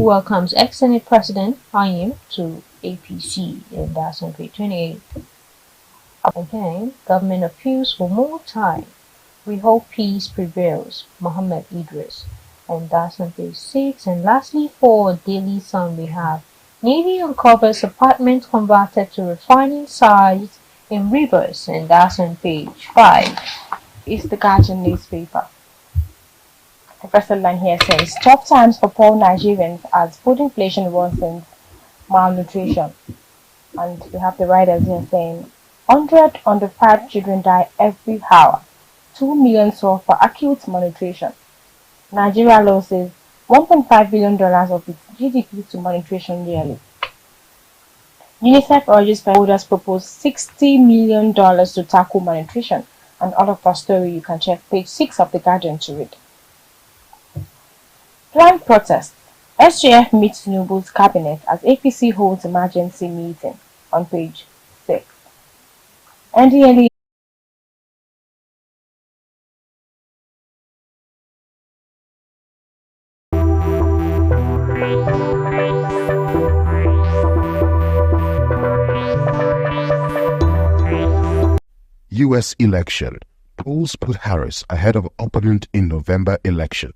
welcomes ex-Senate President Hayim to APC, and that's on page 28. Again, government appeals for more time. We hope peace prevails, Mohammed Idris, and that's on page 6. And lastly, for Daily Sun, we have Navy uncovers apartments converted to refining sites in rivers, and that's on page 5. It's the Guardian newspaper. The first line here says, tough times for poor Nigerians as food inflation worsens malnutrition. And we have the writers here saying, 100 under 5 children die every hour. 2 million suffer for acute malnutrition. Nigeria loses $1.5 billion of its GDP to malnutrition yearly. UNICEF urges holders propose $60 million to tackle malnutrition. And all of our story you can check page 6 of the Guardian to read. Planned protest. SJF meets Tinubu's cabinet as APC holds emergency meeting on page 6. NDLEA U.S. election. Polls put Harris ahead of opponent in November election.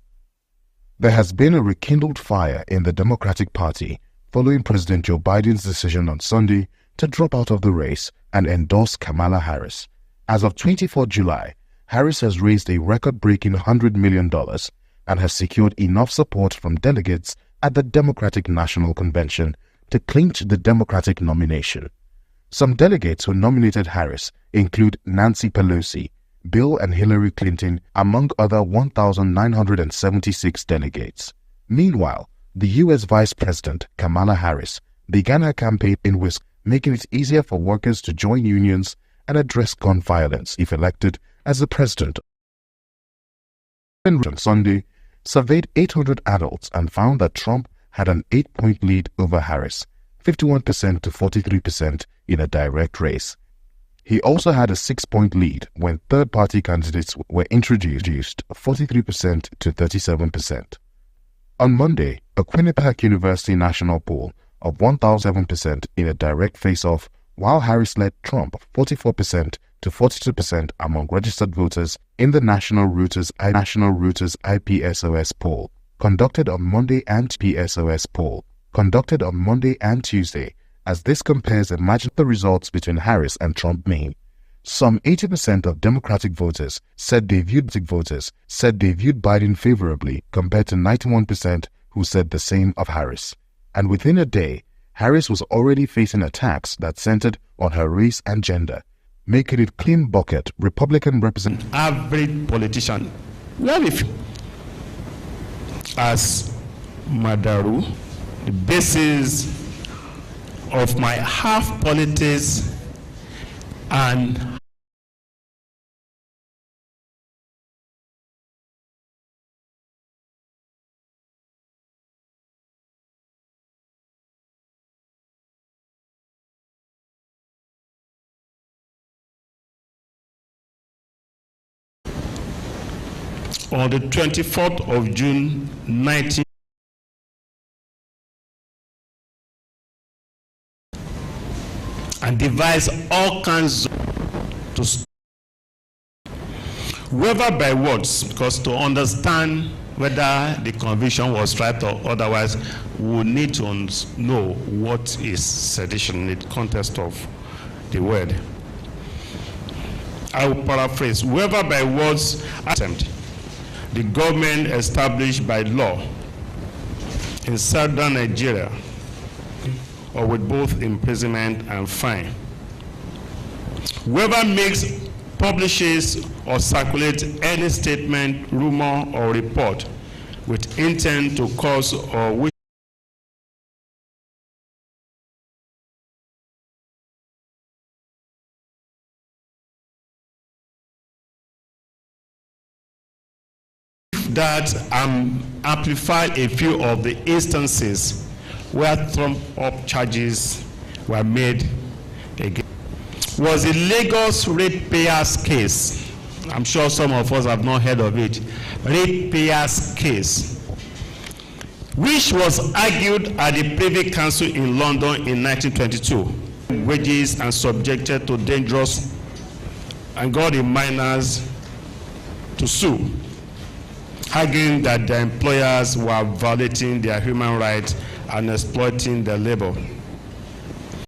There has been a rekindled fire in the Democratic Party following President Joe Biden's decision on Sunday to drop out of the race and endorse Kamala Harris. As of 24 July, Harris has raised a record-breaking $100 million and has secured enough support from delegates at the Democratic National Convention to clinch the Democratic nomination. Some delegates who nominated Harris include Nancy Pelosi, Bill and Hillary Clinton, among other 1,976 delegates. Meanwhile, the U.S. Vice President, Kamala Harris, began her campaign in Wisconsin, making it easier for workers to join unions and address gun violence if elected as the president. On Sunday, surveyed 800 adults and found that Trump had an 8-point lead over Harris, 51% to 43% in a direct race. He also had a 6-point lead when third-party candidates were introduced, 43% to 37%. On Monday, a Quinnipiac University national poll of 1,007% in a direct face-off, while Harris led Trump 44% to 42% among registered voters in the National Reuters IPSOS poll, conducted on Monday and Tuesday. As this compares, imagine the results between Harris and Trump mean. Some 80% of Democratic voters said they viewed Biden favorably compared to 91% who said the same of Harris. And within a day, Harris was already facing attacks that centered on her race and gender, making it clean bucket Republican representative. Average politician. As Madaru, the basis of my half politics and on the 24th of June 19 and devise all kinds to whether by words, because to understand whether the conviction was right or otherwise, we need to know what is sedition in the context of the word. I will paraphrase. Whether by words attempt the government established by law in southern Nigeria, or with both imprisonment and fine. Whoever makes, publishes, or circulates any statement, rumor, or report with intent to cause or which that amplified a few of the instances where trump-up charges were made against. Was the Lagos ratepayers case. I'm sure some of us have not heard of it. Ratepayers case. which was argued at the Privy Council in London in 1922. Wages and subjected to dangerous and got the miners to sue, arguing that their employers were violating their human rights and exploiting their labor.